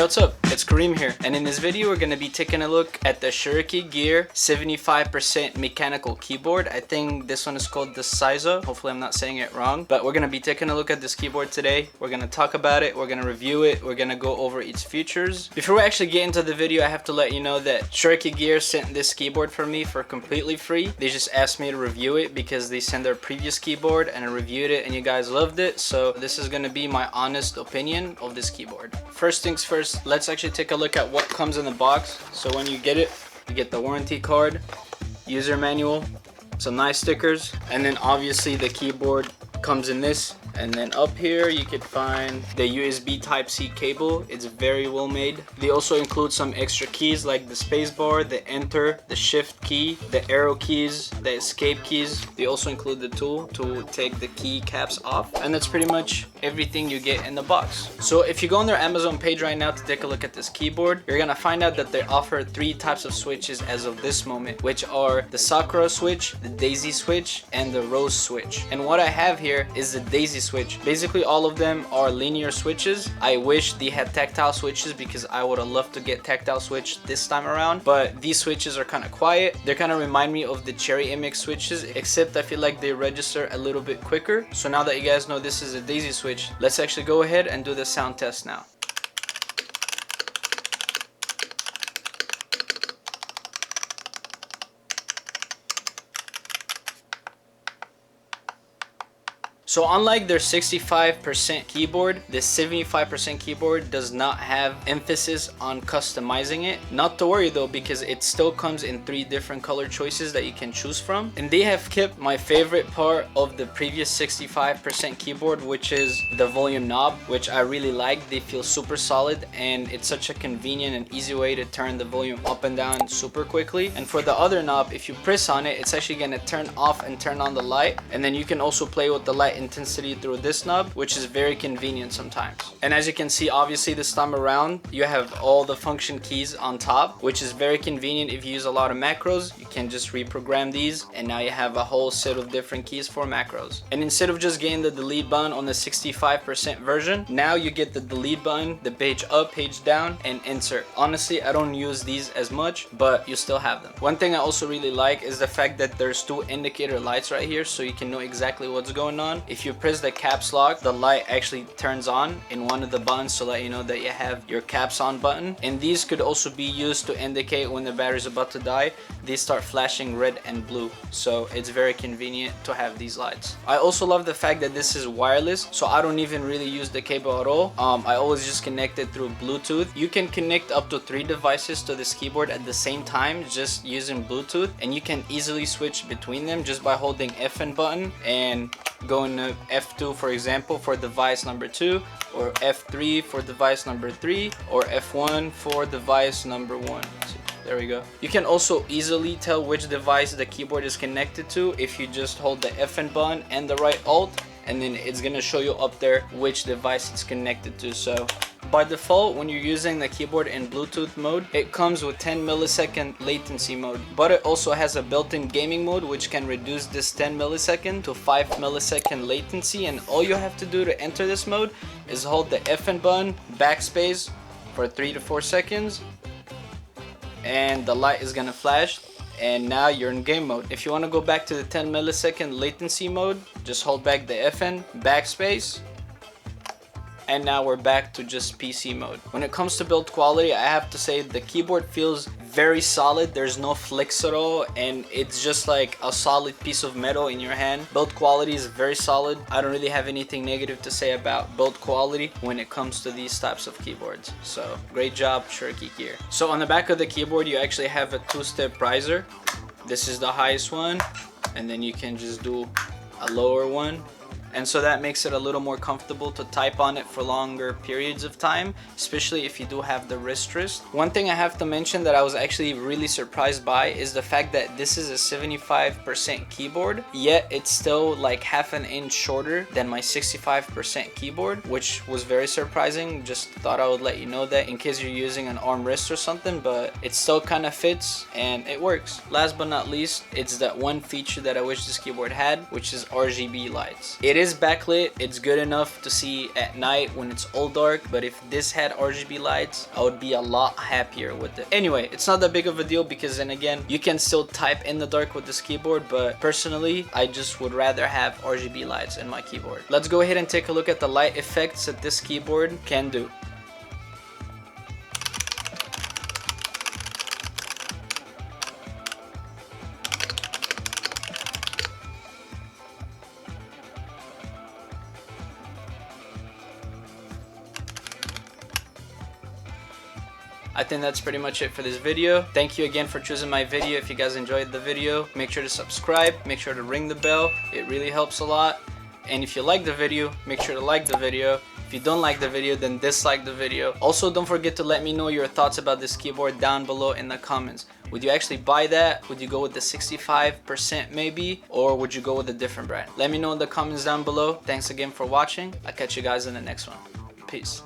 what's up? It's Kareem here, and in this video we're going to be taking a look at the Shurikey Gear 75% mechanical keyboard. I think this one is called the Saizo. Hopefully I'm not saying it wrong, but we're going to be taking a look at this keyboard today. We're going to talk about it, we're going to review it, we're going to go over its features. Before we actually get into the video, I have to let you know that Shurikey Gear sent this keyboard for me for completely free. They just asked me to review it because they sent their previous keyboard and I reviewed it and you guys loved it, so this is going to be my honest opinion of this keyboard. First things first, let's actually take a look at what comes in the box. So when you get it, you get the warranty card, user manual, some nice stickers, and then obviously the keyboard comes in this. And then up here you could find the USB Type-C cable. It's very well made. They also include some extra keys like the space bar, the enter, the shift key, the arrow keys, the escape keys. They also include the tool to take the key caps off. And that's pretty much everything you get in the box. So if you go on their Amazon page right now to take a look at this keyboard, you're gonna find out that they offer 3 types of switches as of this moment, which are the Sakura switch, the Daisy switch, and the Rose switch. And what I have here is the Daisy switch. Basically all of them are linear switches. I wish they had tactile switches because I would have loved to get tactile switch this time around, but these switches are kind of quiet. They kind of remind me of the Cherry MX switches, except I feel like they register a little bit quicker. So now that you guys know this is a Daisy switch, let's actually go ahead and do the sound test now. So unlike their 65% keyboard, this 75% keyboard does not have emphasis on customizing it. Not to worry though, because it still comes in 3 different color choices that you can choose from. And they have kept my favorite part of the previous 65% keyboard, which is the volume knob, which I really like. They feel super solid and it's such a convenient and easy way to turn the volume up and down super quickly. And for the other knob, if you press on it, it's actually gonna turn off and turn on the light. And then you can also play with the light intensity through this knob, which is very convenient sometimes. And as you can see, obviously this time around you have all the function keys on top, which is very convenient if you use a lot of macros. You can just reprogram these and now you have a whole set of different keys for macros. And instead of just getting the delete button on the 65% version, now you get the delete button, the page up, page down, and insert. Honestly, I don't use these as much, but you still have them. One thing I also really like is the fact that there's 2 indicator lights right here, so you can know exactly what's going on. If you press the caps lock, the light actually turns on in one of the buttons to let you know that you have your caps on button. And these could also be used to indicate when the battery is about to die. They start flashing red and blue, so it's very convenient to have these lights. I also love the fact that this is wireless, so I don't even really use the cable at all. I always just connect it through Bluetooth. You can connect up to 3 devices to this keyboard at the same time just using Bluetooth, and you can easily switch between them just by holding FN button and going to F2 for example for device number 2, or F3 for device number 3, or F1 for device number 1. There we go. You can also easily tell which device the keyboard is connected to if you just hold the FN button and the right alt, and then it's gonna show you up there which device it's connected to. So by default, when you're using the keyboard in Bluetooth mode, it comes with 10 millisecond latency mode, but it also has a built-in gaming mode which can reduce this 10 millisecond to 5 millisecond latency. And all you have to do to enter this mode is hold the FN button, backspace for 3 to 4 seconds, and the light is gonna flash, and now you're in game mode. If you want to go back to the 10 millisecond latency mode, just hold back the FN, backspace, and now we're back to just PC mode. When it comes to build quality, I have to say the keyboard feels very solid. There's no flicks at all, and it's just like a solid piece of metal in your hand. Build quality is very solid. I don't really have anything negative to say about build quality when it comes to these types of keyboards. So great job, Shurikey Gear. So on the back of the keyboard you actually have a 2-step riser. This is the highest one, and then you can just do a lower one. And so that makes it a little more comfortable to type on it for longer periods of time, especially if you do have the wrist. One thing I have to mention that I was actually really surprised by is the fact that this is a 75% keyboard, yet it's still like half an inch shorter than my 65% keyboard, which was very surprising. Just thought I would let you know that in case you're using an armrest or something, but it still kind of fits and it works. Last but not least, it's that one feature that I wish this keyboard had, which is RGB lights. It is backlit. It's good enough to see at night when it's all dark, but if this had RGB lights, I would be a lot happier with it. Anyway, it's not that big of a deal because then again, you can still type in the dark with this keyboard, but personally, I just would rather have RGB lights in my keyboard. Let's go ahead and take a look at the light effects that this keyboard can do. I think that's pretty much it for this video. Thank you again for choosing my video. If you guys enjoyed the video, make sure to subscribe, make sure to ring the bell. It really helps a lot. And if you like the video, make sure to like the video. If you don't like the video, then dislike the video. Also, don't forget to let me know your thoughts about this keyboard down below in the comments. Would you actually buy that? Would you go with the 65% maybe? Or would you go with a different brand? Let me know in the comments down below. Thanks again for watching. I'll catch you guys in the next one. Peace.